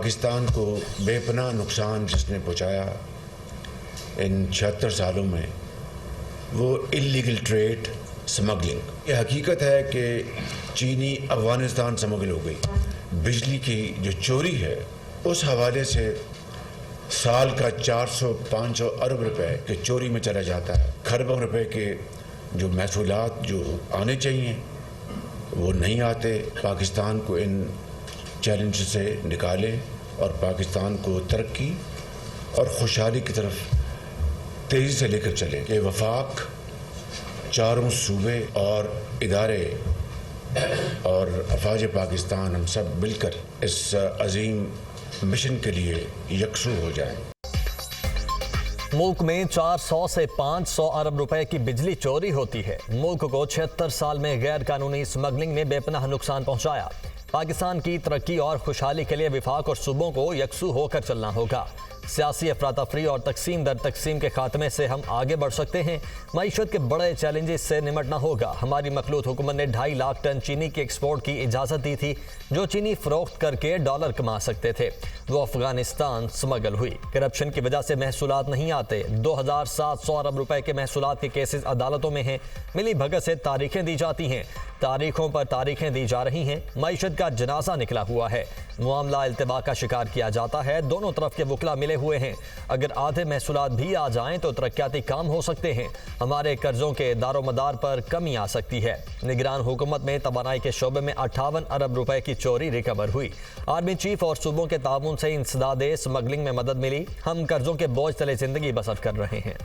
पाकिस्तान को बेपनाह नुकसान जिसने पहुंचाया इन 76 सालों में, वो इल्लीगल ट्रेड, स्मगलिंग। ये हकीकत है कि चीनी अफ़गानिस्तान स्मगल हो गई। बिजली की जो चोरी है उस हवाले से साल का 400-500 अरब रुपए के चोरी में चला जाता है। खरबों रुपए के जो महसूलात जो आने चाहिए वो नहीं आते। पाकिस्तान को इन चैलेंज से निकालें और पाकिस्तान को तरक्की और खुशहाली की तरफ तेज़ी से लेकर चलें कि वफाक, चारों सूबे और इदारे और अफवाज पाकिस्तान हम सब मिलकर इस अजीम मिशन के लिए यकसू हो जाएं। मुल्क में 400 से 500 अरब रुपए की बिजली चोरी होती है। मुल्क को 76 साल में गैर कानूनी स्मगलिंग ने बेपनाह नुकसान पहुंचाया। पाकिस्तान की तरक्की और खुशहाली के लिए विफाक और सूबों को यकसू होकर चलना होगा। सियासी अफरातफरी और तकसीम दर तकसीम के खात्मे से हम आगे बढ़ सकते हैं। मईशत के बड़े चैलेंजेस से निमटना होगा। हमारी मखलूत हुकूमत ने 2.5 लाख टन चीनी के एक्सपोर्ट की इजाज़त दी थी, जो चीनी फरोख्त करके डॉलर कमा सकते थे। वो अफगानिस्तान स्मगल हुई। करप्शन की वजह से महसूलात नहीं आते। 2700 अरब रुपए के महसूलात के केसेस अदालतों में हैं। मिली भगत से तारीखें दी जाती हैं, तारीखों पर तारीखें दी जा रही हैं। मईशत का जनाजा निकला हुआ है। मामला इल्तिबा का शिकार किया जाता है। दोनों तरफ के वकला मिले हुए हैं। अगर आधे महसूलात भी आ जाएं तो तरक्याती काम हो सकते हैं। हमारे कर्जों के दारोमदार पर कमी आ सकती है। निगरान हुकूमत में तवानाई के शोबे में 58 अरब रुपए की चोरी रिकवर हुई। आर्मी चीफ और सूबों के ताउन से इंसदादे स्मगलिंग में मदद मिली। हम कर्जों के बोझ तले जिंदगी बसर कर रहे हैं।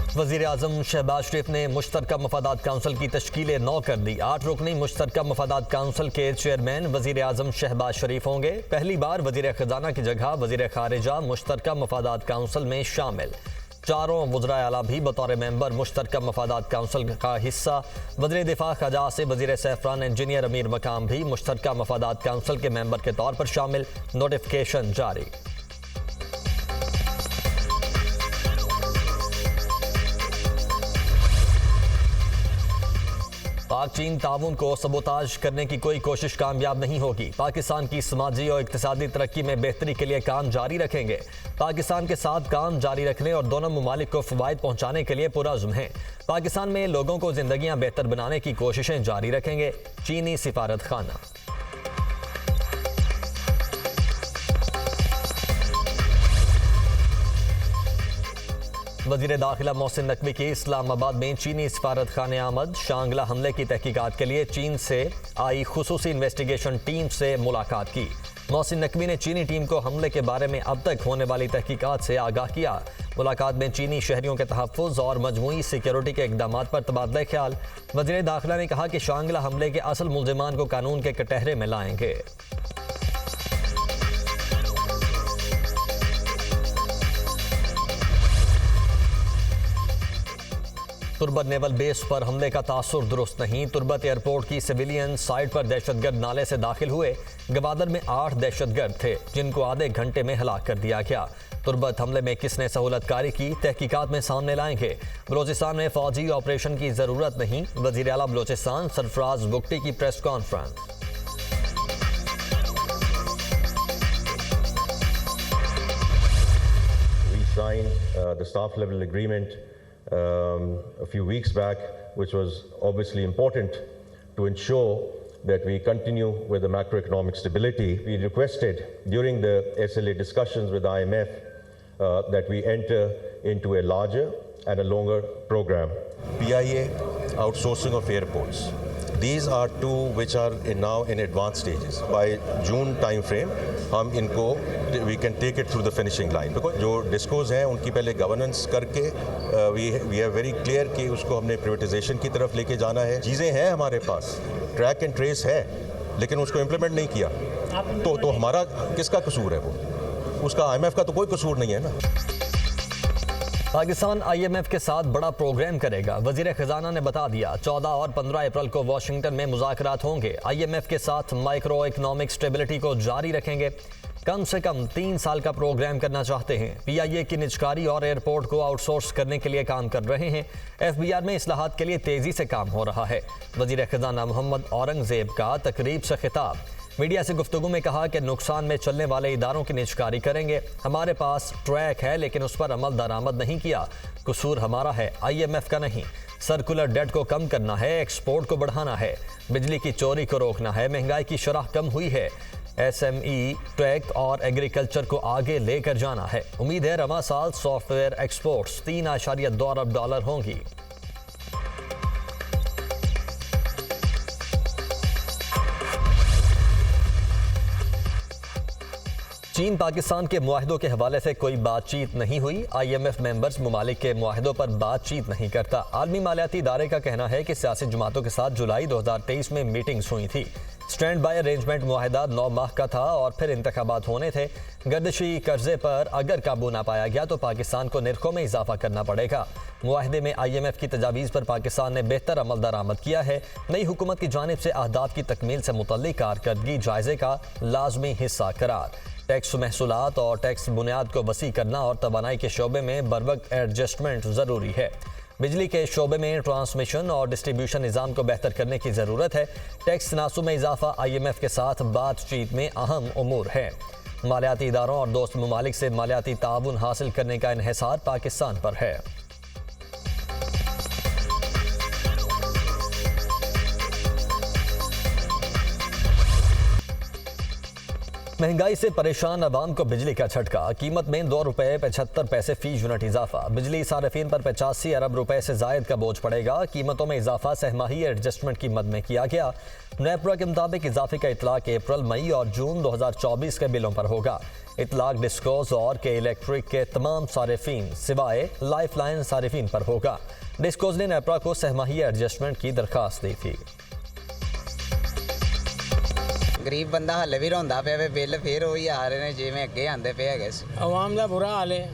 वज़ीर आज़म शहबाज शरीफ ने मुश्तरका मफादात काउंसिल की तश्कील 9 कर दी। 8 रुकनी मुश्तरका मफादात काउंसिल के चेयरमैन वज़ीर आज़म शहबाज शरीफ होंगे। पहली बार वज़ीर ख़जाना की जगह वज़ीर खारिजा मुश्तरका मफादात काउंसिल में शामिल। चारों वज़राए आला भी बतौर मेंबर मुश्तरका मफादात काउंसिल का हिस्सा। वज़ीर दिफा खजा से वज़ीर सैफरान इंजीनियर अमीर मकाम भी मुश्तरका मफादात काउंसिल के मेंबर के तौर पर शामिल। नोटिफिकेशन जारी। पाक चीन ताउन को सबोताज करने की कोई कोशिश कामयाब नहीं होगी। पाकिस्तान की समाजी और इक्तिसादी तरक्की में बेहतरी के लिए काम जारी रखेंगे। पाकिस्तान के साथ काम जारी रखने और दोनों ममालिक को फ़वाइद पहुँचाने के लिए पुरअज़्म हैं। पाकिस्तान में लोगों को जिंदगियाँ बेहतर बनाने की कोशिशें जारी रखेंगे। चीनी सिफारत खाना। वज़ीर दाखिला मोहसिन नकवी की इस्लामाबाद में चीनी सफारत खाने आमद। शांगला हमले की तहकीकात के लिए चीन से आई खुसूसी इन्वेस्टिगेशन टीम से मुलाकात की। मोहसिन नकवी ने चीनी टीम को हमले के बारे में अब तक होने वाली तहकीकात से आगाह किया। मुलाकात में चीनी शहरियों के तहफ़्फ़ुज़ और मजमूई सिक्योरिटी के इक़दाम पर तबादला ख्याल। वज़ीर दाखिला ने कहा कि शांगला हमले के असल मुल्ज़िमान को कानून के कटहरे में लाएंगे। तुर्बत नेवल बेस पर हमले का तासुर दुरुस्त नहीं। तुर्बत एयरपोर्ट की सिविलियन साइट पर दहशतगर्द नाले से दाखिल हुए। गवादर में 8 दहशतगर्द थे, जिनको आधे घंटे में हलाक कर दिया गया। तुर्बत हमले में किसने सहूलतकारी की, तहकीकात में सामने लाएंगे। बलोचिस्तान में फौजी ऑपरेशन की जरूरत नहीं। वज़ीर आला बलोचिस्तान सरफराज बुगटी की press conference. We signed the staff level agreement a few weeks back, which was obviously important to ensure that we continue with the macroeconomic stability. We requested during the SLA discussions with IMF that we enter into a larger and a longer program. PIA, outsourcing of airports. These are two which are now in advanced stages. By June time frame, हम इनको we can take it through the finishing line. Because जो discoms हैं उनकी पहले governance करके we are very clear कि उसको हमने प्राइवेटाइजेशन की तरफ लेके जाना है। चीज़ें हैं हमारे पास, ट्रैक एंड ट्रेस है, लेकिन उसको इम्प्लीमेंट नहीं किया तो हमारा किसका कसूर है? वो उसका IMF का तो कोई कसूर नहीं है ना। पाकिस्तान IMF के साथ बड़ा प्रोग्राम करेगा। वज़ीर ख़जाना ने बता दिया 14 और 15 अप्रैल को वाशिंगटन में मुज़ाकरात होंगे। IMF के साथ माइक्रो इकनॉमिक स्टेबिलिटी को जारी रखेंगे। कम से कम 3 साल का प्रोग्राम करना चाहते हैं। PIA की निजकारी और एयरपोर्ट को आउटसोर्स करने के लिए काम कर रहे हैं। FBR में इस्लाहात के लिए तेज़ी से काम हो रहा है। वज़ीर ख़जाना मोहम्मद औरंगज़ेब का तकरीब से खिताब। मीडिया से गुफ्तगू में कहा कि नुकसान में चलने वाले इदारों की निजकारी करेंगे। हमारे पास ट्रैक है लेकिन उस पर अमल दरामद नहीं किया। कसूर हमारा है, IMF का नहीं। सर्कुलर डेट को कम करना है, एक्सपोर्ट को बढ़ाना है, बिजली की चोरी को रोकना है, महंगाई की शरह कम हुई है, SME, टेक और एग्रीकल्चर को आगे लेकर जाना है। उम्मीद है रवा साल सॉफ्टवेयर एक्सपोर्ट्स 3.2 अरब डॉलर होंगी। चीन पाकिस्तान के मुआहिदों के हवाले से कोई बातचीत नहीं हुई। IMF मेंबर्स मुमालिक के मुआहिदों पर बातचीत नहीं करता। आलमी मालियाती इदारे का कहना है कि सियासी जमातों के साथ जुलाई 2023 में मीटिंग्स हुई थी। स्टैंड बाय अरेंजमेंट मुआहिदा 9 माह का था और फिर इंतखाबात होने थे। गर्दिशी कर्जे पर अगर काबू ना पाया गया तो पाकिस्तान को निर्खों में इजाफा करना पड़ेगा। मुआहिदे में IMF की तजावीज़ पर पाकिस्तान ने बेहतर अमल दरामद किया है। नई हुकूमत की जानिब से अहदाफ की तकमील से मुतल्लिक कारकर्दगी जायजे का लाजमी हिस्सा करार। टैक्स महसूलात और टैक्स बुनियाद को वसी करना और तवानाई के शोबे में बरवक्त एडजस्टमेंट ज़रूरी है। बिजली के शोबे में ट्रांसमिशन और डिस्ट्रीब्यूशन निज़ाम को बेहतर करने की ज़रूरत है। टैक्स तनासुब में इजाफा IMF के साथ बातचीत में अहम उमूर है। मालियाती इदारों और दोस्त ममालिक से मालियाती ताउन हासिल करने का इन्हिसार पाकिस्तान पर है। महंगाई से परेशान अवाम को बिजली का झटका। कीमत में 2 रुपये 75 पैसे फी यूनिट इजाफा। बिजली सार्फिन पर 85 अरब रुपए से जायद का बोझ पड़ेगा। कीमतों में इजाफा सहमाही एडजस्टमेंट की मद में किया गया। नेपरा के मुताबिक इजाफे का इतलाक अप्रैल, मई और जून 2024 के बिलों पर होगा। इतलाक डिस्कोज और के इलेक्ट्रिक के तमाम सार्फिन सिवाय लाइफ लाइन सार्फिन पर होगा। डिस्कोज ने नेपरा को सहमाही एडजस्टमेंट की दरखास्त दी थी। गरीब बंदा हल्ले भी रोंदा पिया वे बिल फिर वही आ रहे ने जिवें अगे आंदे पे है। आवाम का बुरा हाल है।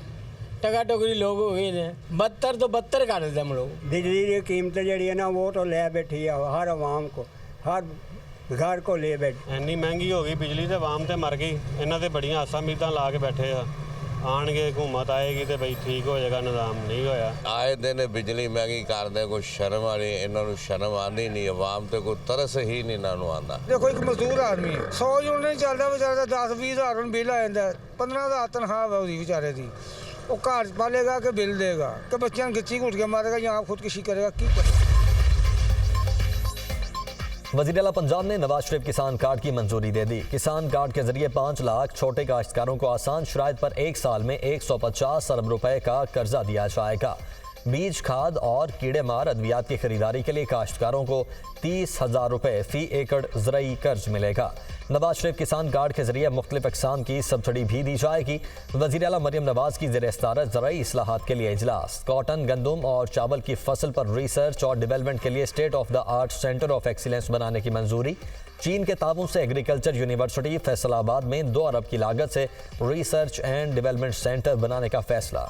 टका टोकरी लोग हो गए ने, बदतर तो बदतर कर देते हम लोग। बिजली की कीमत जी है ना वो तो ले बैठी है हर आवाम को, हर घर को ले बैठी। ਇੰਨੀ ਮਹਿੰਗੀ ਹੋ ਗਈ ਬਿਜਲੀ ਤੇ ਆਵਾਮ ਤੇ ਮਰ ਗਈ। ਇਹਨਾਂ ਤੇ ਬੜੀਆਂ ਆਸਾਂ ਉਮੀਦਾਂ ਲਾ ਕੇ ਬੈਠੇ ਆ ਆਣਗੇ ਹਕੂਮਤ ਆਏਗੀ ਤੇ ਬਈ ਠੀਕ ਹੋ ਜਾਏਗਾ ਨਿਜ਼ਾਮ। ਨਹੀਂ ਹੋਇਆ। आए दिन बिजली महंगी कर दे कोई शर्म वाली इन्होंने शर्म आती नहीं। अवाम ते कोई तरस ही नहीं इन्होंने आंदा। देखो एक मजदूर आदमी है 100 यूनिट नहीं चलता बेचारा 10-20 हज़ार में बिल आ जाता है। 15,000 तनख्वाह है उसकी बेचारे की। वो घर पालेगा कि बिल देगा कि बच्चों गिच्ची घुट के मारेगा या खुदकुशी करेगा की करेगा। वज़ीर आला पंजाब ने नवाज शरीफ किसान कार्ड की मंजूरी दे दी। किसान कार्ड के जरिए 5 लाख छोटे काश्तकारों को आसान शराइत पर 1 साल में 150 अरब रुपए का कर्जा दिया जाएगा। बीज, खाद और कीड़े मार अद्वियात की खरीदारी के लिए काश्तकारों को 30,000 रुपए फी एकड़ ज़रई कर्ज मिलेगा। नवाज शरीफ किसान कार्ड के जरिए मुख्तलिफ अक़साम की सब्सिडी भी दी जाएगी। वज़ीर आला मरियम नवाज की ज़ेर सदारत ज़रई इस्लाहात के लिए इजलास। कॉटन, गंदम और चावल की फसल पर रिसर्च और डेवलपमेंट के लिए state of the art centre of excellence बनाने की मंजूरी। चीन के ताबून से एग्रीकल्चर यूनिवर्सिटी फैसलाबाद में 2 अरब की लागत से रिसर्च एंड डेवलपमेंट सेंटर बनाने का फैसला।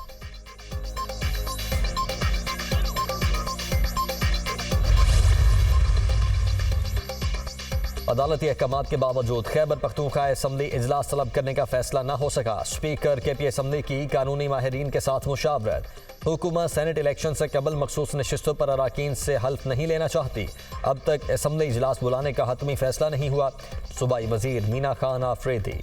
अदालती अहकामात के बावजूद खैबर पख्तूनख्वा असम्बली इजलास तलब करने का फैसला न हो सका। स्पीकर KP असम्बली की कानूनी माहिरीन के साथ मुशावरत। हुकूमत सेनेट इलेक्शन से कबल मखसूस नशिस्तों पर अराकीन से हल्फ नहीं लेना चाहती। अब तक असम्बली इजलास बुलाने का हतमी फैसला नहीं हुआ। सूबाई वजीर मीना खान आफरीदी।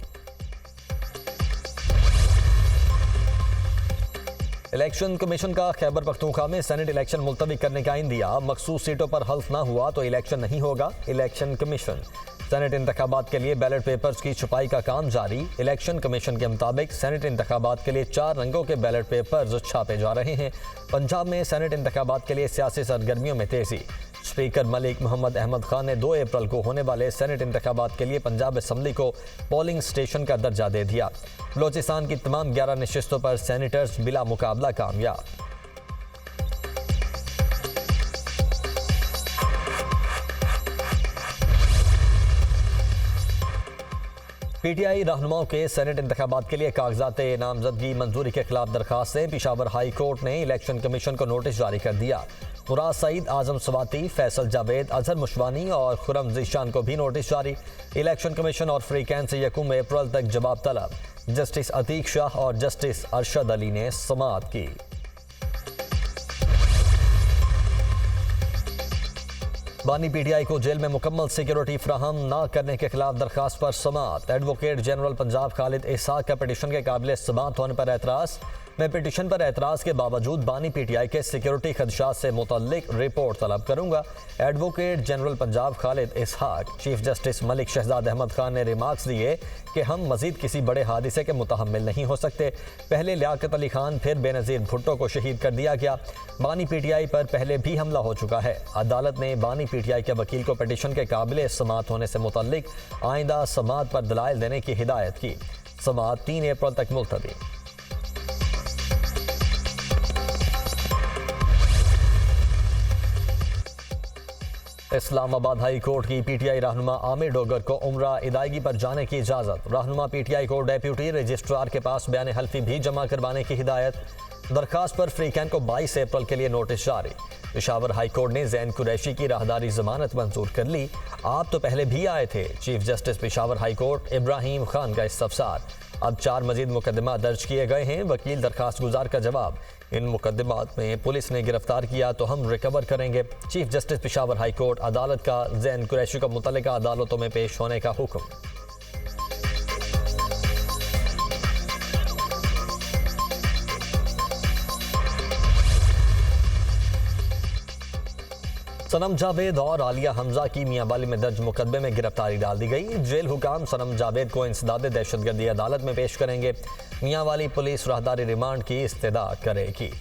इलेक्शन कमीशन का खैबर पख्तूनख्वा में सेनेट इलेक्शन मुलतवी करने का इंदिया। मखसूस सीटों पर हल्फ ना हुआ तो इलेक्शन नहीं होगा। Election commission. सेनेट इंतखाबात के लिए बैलेट पेपर्स की छपाई का काम जारी। इलेक्शन कमीशन के मुताबिक सेनेट इंतखाबात के लिए 4 रंगों के बैलेट पेपर्स छापे जा रहे हैं। पंजाब में सेनेट इंतखाबात के लिए सियासी सरगर्मियों में तेजी। स्पीकर मलिक मोहम्मद अहमद खान ने 2 अप्रैल को होने वाले सेनेट इंतखाबात के लिए पंजाब असम्बली को पोलिंग स्टेशन का दर्जा दे दिया। बलोचिस्तान की तमाम 11 नशिस्तों पर सेनेटर्स बिला मुकाबला कामयाब। PTI रहनुमाओं के सेनेट इंतखाबात के लिए कागजात नामजदगी मंजूरी के खिलाफ दरखास्तें। पेशावर हाई कोर्ट ने इलेक्शन कमीशन को नोटिस जारी कर दिया। मुराद सईद, आजम सवाती, फैसल जावेद, अजहर मुशवानी और खुरम जीशान को भी नोटिस जारी। इलेक्शन कमीशन और फ्री कैन से 1 अप्रैल तक जवाब तलब। जस्टिस अतीक शाह और जस्टिस अरशद अली ने समाअत की। बानी पीटीआई को जेल में मुकम्मल सिक्योरिटी फ्राहम न करने के खिलाफ दरखास्त पर समाअत। एडवोकेट जनरल पंजाब खालिद इसहाक का पिटीशन के काबिल समाअत होने पर एतराज़। मैं पिटीशन पर एतराज़ के बावजूद बानी पीटीआई के सिक्योरिटी खदशात से मुतल्लिक रिपोर्ट तलब करूंगा। एडवोकेट जनरल पंजाब खालिद इसहाक चीफ जस्टिस मलिक शहजाद अहमद खान ने रिमार्क्स दिए कि हम मजीद किसी बड़े हादसे के मुतहम्मिल नहीं हो सकते। पहले लियाकत अली खान फिर बेनज़ीर भुट्टो को शहीद कर दिया गया। बानी पीटीआई पर पहले भी हमला हो चुका है। अदालत ने बानी पीटीआई के वकील को पिटीशन के काबिल समाअत होने से मुतल्लिक आइंदा समाअत पर दलाइल देने की हिदायत की। समाअत 3 अप्रैल तक मुलतवी। इस्लामाबाद हाई कोर्ट की पीटीआई रहनुमा आमिर डोगर को उम्रा अदायगी पर जाने की इजाज़त। रहनुमा पीटीआई को डेप्यूटी रजिस्ट्रार के पास बयान हल्फी भी जमा करवाने की हिदायत। दरखास्त पर फ्रीकैन को 22 अप्रैल के लिए नोटिस जारी। पेशावर हाई कोर्ट ने जैन कुरैशी की राहदारी जमानत मंजूर कर ली। आप तो पहले भी आए थे। Chief justice Peshawar high court Ibrahim Khan का इस्तफसार। अब 4 मजीद मुकदमा दर्ज किए गए हैं। वकील दरखास्त गुजार का जवाब, इन मुकदमात में पुलिस ने गिरफ्तार किया तो हम रिकवर करेंगे। Chief justice Peshawar high court अदालत का जैन कुरैशी को मुतल्लिका अदालतों में पेश होने का हुक्म। सनम जावेद और आलिया हमजा की मियांवाली में दर्ज मुकदमे में गिरफ्तारी डाल दी गई। जेल हुकाम सनम जावेद को इंसदाद दहशतगर्दी अदालत में पेश करेंगे। मियांवाली पुलिस राहदारी रिमांड की इस्तदा करेगी।